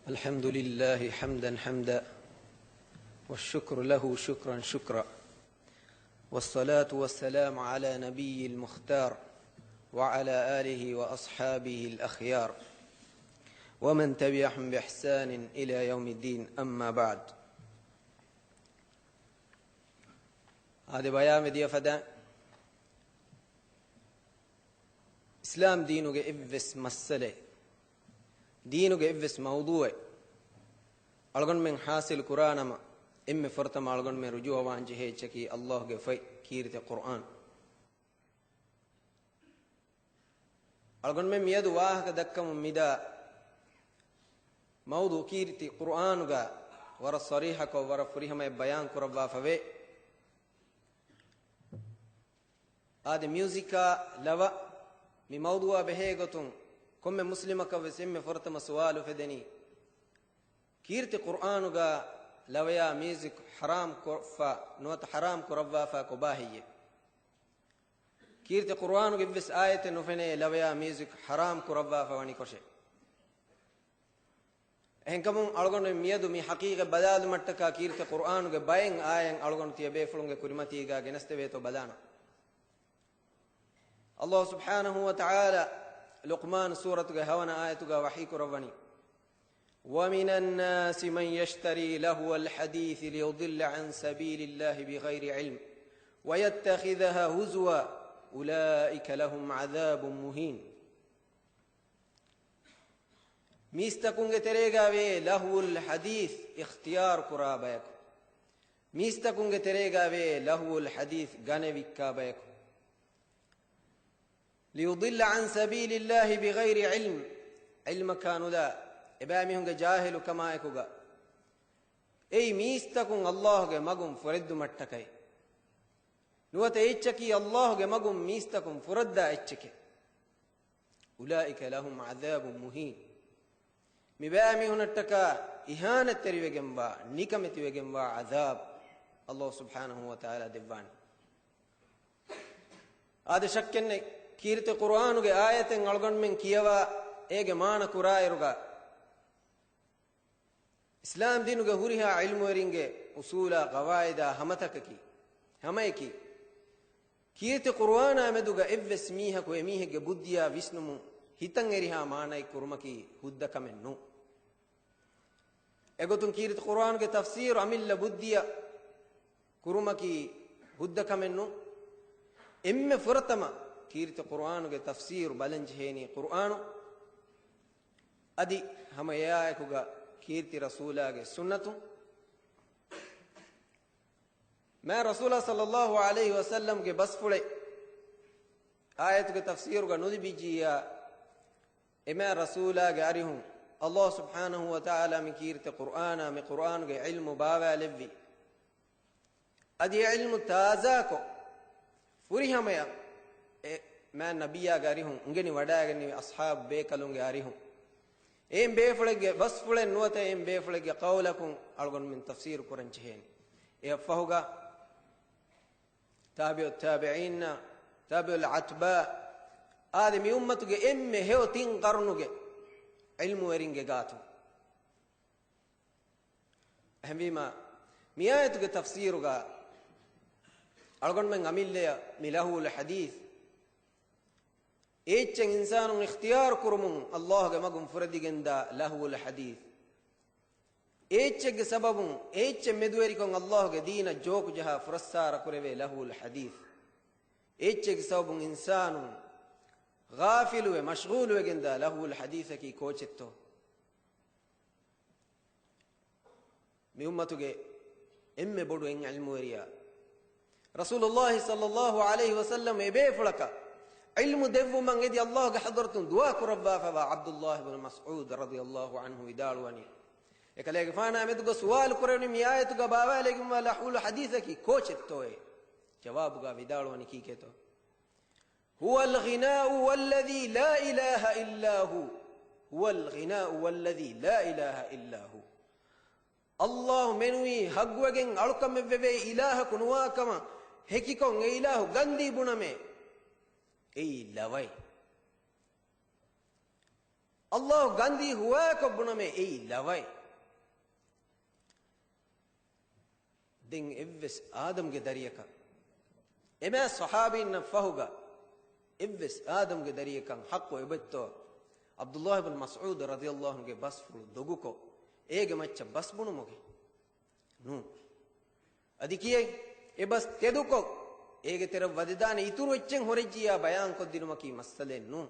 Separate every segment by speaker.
Speaker 1: الحمد لله حمدا حمدا والشكر له شكرا شكرا والصلاة والسلام على نبي المختار وعلى آله وأصحابه الأخيار ومن تبعهم بإحسان إلى يوم الدين. أما بعد. هذا بيان دي فدا إسلام دينه إفس مسألة دينه إفس موضوع ألغن من حاصل قرآن ما إم فرتم ألغن من رجوع وانجه شكي الله جفاي كيرت القرآن ألغن من مياد واه كدكم ميدا موضوع كيرت القرآن جا ورا صريحة كورا فريها ما بيان كربا فوي هذا ميوزيكا لوا مي موضوع بهيغتون كم مسلمك وسم فرتم سؤال فدني كيرت قرآن جا لويا ميوزك حرام كرفا نوت حرام كربا فكباهية كيرت قرآن جا بس آية نفني لويا ميوزك حرام كربا فواني كوشة هنكمون ألغون ميادو مي حقيقة بدال متكا كيرت قرآن جا باين آية ألغون تيابي فلونج كريمتي جا جنستبه تو بدانا الله سبحانه وتعالى لقمان سورة هوانا آية وحيك ربني ومن الناس من يشتري لهو الحديث ليضل عن سبيل الله بغير علم ويتخذها هزوا أولئك لهم عذاب مهين. ميستكون تريغا وي لهو الحديث اختيار قرابيك ميستكون تريغا وي لهو الحديث غنويكا بيك ليضل عن سبيل الله بغير علم علم كانوا لا إبامهم جاهل كما يكوغا أي ميستكون الله مغم فرد متكاي نوت إيشكي الله مغم ميستكون فرد إيشكي أولئك لهم عذاب مهين مبامهم نتكا إهانة تريوه جنبا نكمة تريوه جنبا عذاب الله سبحانه وتعالى دبان. هذا شك كيرت قرآن के आयतें अलगन में कियावा एक मान कुराए रुगा इस्लाम दिन के हुरिहा इल्म वरिंगे उसूला गवाइदा हमतक की हमें की كيرت قرآن आमेदुगा इव्वस मीहा को मीहे के बुद्धिया विष्णुमु हितं एरिहा मानाई कुर्मकी हुद्दा कमेन्नु एगो तुम كيرت قرآन के तफसीर अमिल्ला बुद्धिया कुर्मकी हुद्दा कमेन्नु इम्मे फुरतमा كيرت قرآن के तफसीर बलंज हेनी قرآन अदि हम यायकुगा كيرت रसूला के सुन्नतु मैं रसूला सल्लल्लाहु अलैहि वसल्लम के बस फुड़े आयत के तफसीर का नुदी बीजिया मैं रसूला के आरी हूँ अल्लाह सुब्हानहु व तआला में كيرت कुरान के इल्म बावा लेवी अदि इल्म ताज़ा को पूरी हमें मैं नबिया गारी हूँ उनके वडागनी अस्हाब बेकलुंगे आरी हूँ एम बेफुड़े बस फुड़े नोते एम बेफुड़े कौलकुं अलगुन मिन तफसीर कुरन चहेन ए अफहुगा ताबिउ ताबिईन ताबिउ अतबा आदमी उम्मत के एम में है तीन कर्नुगे इल्म वरिंगे गातु अहमीमा मियायत के तफसीर का अलगुन में अमिल्ले मिलाहुल हदीस एचंग इंसानों इख्तियार कुरुमुं अल्लाह के मगुम फुरदी गेंदा लहुल हदीस एचंग सबबुं एच मेदुएरी को अल्लाह के दीन जोक जहा फुरस्सार कुरेवे लहुल हदीस एचंग सबबुं इंसानों गाफिल हुए मशगूल हुए गेंदा लहुल हदीस की कोचित्तो मी उम्मतु के इम्मे बोडु इंग इल्म वरिया रसूलुल्लाह सल्लल्लाहु अलैहि वसल्लम एबे फुलका इल्म देवु मंगेदी अल्लाह के हज़रतुन दुआ कुरब्बा फवा अब्दुल्लाह इब्न मसऊद रज़ियल्लाहु अन्हु विदालवानी एकलेगे फाना में तो सवाल कुरनी मियायत का बावा लेकिन लहुल हदीस की कोचितो है जवाब का विदालवानी की के तो हुवल गिनाउ वल्लज़ी ला इलाहा इल्ला हु हुवल गिनाउ वल्लज़ी ला इलाहा इल्ला हु अल्लाह मेनुई हग्वगें अलकम वेवे इलाह कुनवा कमा हेकिको इलाह गंदी बुना में ए लवई Allah gandi huwa ko buname ei lawai din evves adam ge dariyaka ema sahabin fahuga evves adam ge dariyakan haqqo ebetto Abdullah ibn Mas'ud radiyallahu anhu ge basfulu doguko ege macca basbunu moge nu adikiye e bas teduko ege tera wadidane ituru echen horejjiya bayan koddinumaki masale nu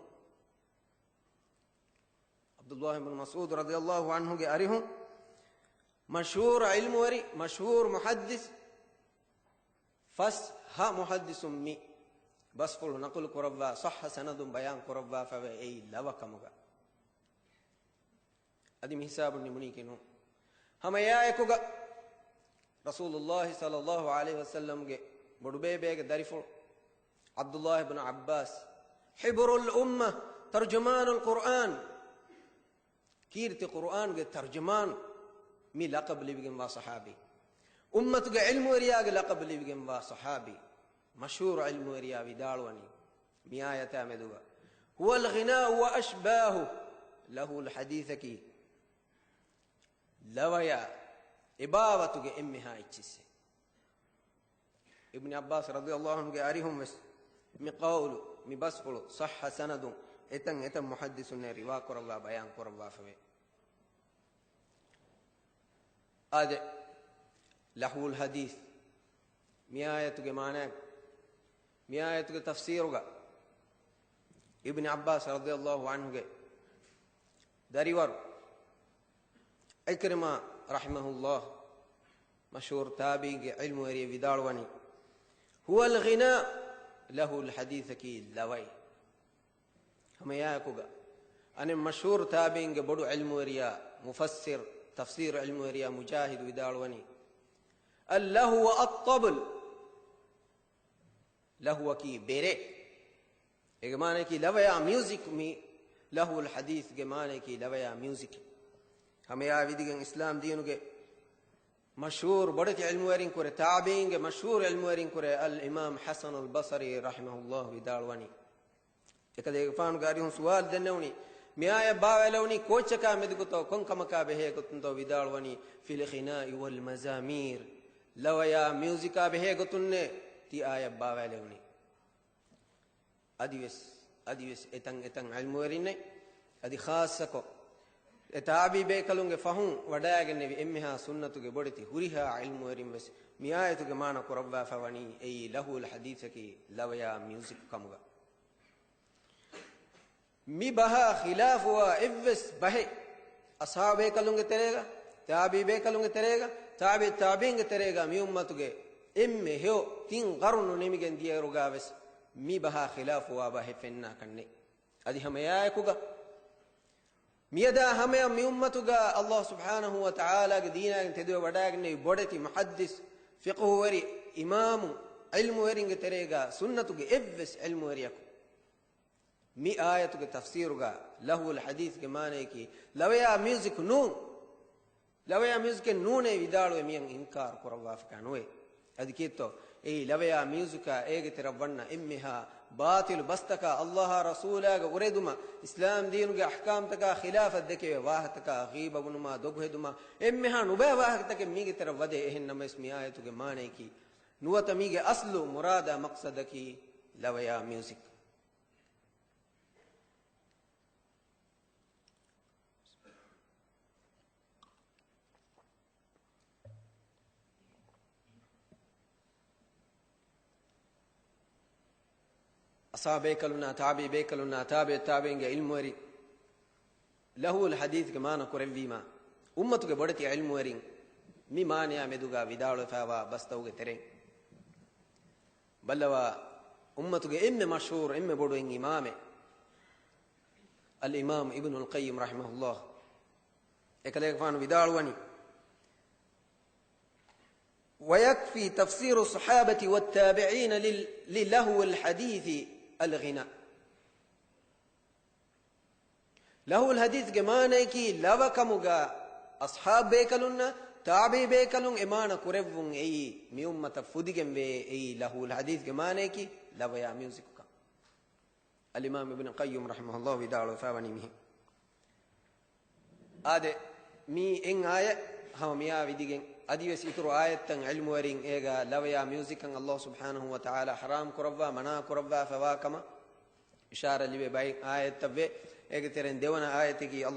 Speaker 1: Abdullah ibn Mas'ud radiyallahu anhu ge arihu mashhur ilmu wari mashhur muhaddis fasha muhaddisum mi basfulu naqul kurawwa sahha sanadum bayan kurawwa fa ei lawakamuga adi mihisabun nimuni kinu hamaya ekuga Rasulullah sallallahu alaihi wasallam ge bodu bebe ge dariful Abdullah ibn Abbas hibrul ummah tarjumanul Quran kirti Quran ge tarjuman mi laqab libigin wa sahabi ummatu ge ilmu riya ge laqab libigin wa sahabi mashhur ilmu riya vidalwani mi ayata meduga huwa al-ghina wa ashbahu lahu al-hadithaki lawaya ibawatu ge emmiha ichisse ibn Abbas radiyallahu anhu ge arihum wes mi qawlu mi basfulu sahha sanadun etan muhaddisun ne riwa korwa bayan korwa fave ade lahul hadith mi ayatu ge maana mi ayatu ge tafsiruga ibn Abbas radiyallahu anhu ge dariwaru Ikrima rahimahullah mashhur tabi'in ge ilmu eri vidalwani huwa al-ghina lahu al-hadith ki lawai hamaya kuga ane mashhur tabi'in ge bodu ilmu eriya mufassir tafsir ilmu eriya mujahid vidalwani allahu wa at-tabl lahu ki bere ege mane ki lawaya music mi lahu al-hadith ge mane ki lawaya music hamaya vidigen islam diinuge mashhur bodati ilmu erin kore tabi'in ge mashhur ilmu erin kore al imam Hasan al Basri rahimahullah vidalwani ekade faan gari hun sual dennewni miaya bawelawni kochaka medugo konkamaka behe gotundo vidalwani fil khina'i wal mazamir lawaya musica behe gotunne ti aya bawelawni adiwes etan ilmu erinne adi khassako etabi be kalunge fahun wadagen nevi emmiha sunnatuge boditi huriha ilmu erim wes miayatuge mana korabba fawani ei lahu al hadithaki lawaya music kamuga mi baha khilafu wa evs bahe ashabe kalunge terega tabi be kalunge terega tabi'in ge terega mi ummatuge emme heo tin qarunu nemigen dieruga wes mi baha khilafu wa bahe fenna kanne adi hamaya kuga miyada hamaya mi ummatuga Allah subhanahu wa ta'ala ge deena ge tedu wadagne bodati muhaddis fiqh wari imam ilmu wari ge terega sunnatuge evs ilmu wari yak mi ayatuge tafsiruga lahu al hadith ge mane ki lawaya music nune vidalu miyan inkar korwa afkanwe adikito ei lawaya musica ege terawanna emmiha باطل بستك الله رسولك وردما اسلام دينك احكام تك خلافت دك واهتك غيب بنما دوغهدما امها نبه واهتك ميگه تر وده اهنم اسمي ايتك معنی کی نوت ميگه اصل مراد مقصد کی لویا میوزک أصحاب كلنا تابع بكلنا تابع تابعين علم وري له الحديث كمان كوربي ما أمتك بدتي علم ورين مي مانيا مدوغا vidalo فاوا بستوغ ترين بلوا أمتك إم مشهور إم بدو إن إمامه الإمام ابن القيم رحمه الله إكليك فان vidalo وني ويكفي تفسير الصحابة والتابعين للهو الحديث الغناء له الحديث كمانه كي لوكمغا اصحاب بيكلون تابعي بيكلون ايمان كورفون اي مي امه فديگم وي اي له الحديث كمانه كي لويا ميوزك الامام ابن القيم رحمه الله ودالو فاوني مي ade mi en aya hama miya vidigen adiwes ituru ayatan ilmu warin ega lawya music an Allah subhanahu wa ta'ala haram kurawwa mana kurawwa fawakama ishara libe bay ayat tabbe ega teren dewana ayati ki Allah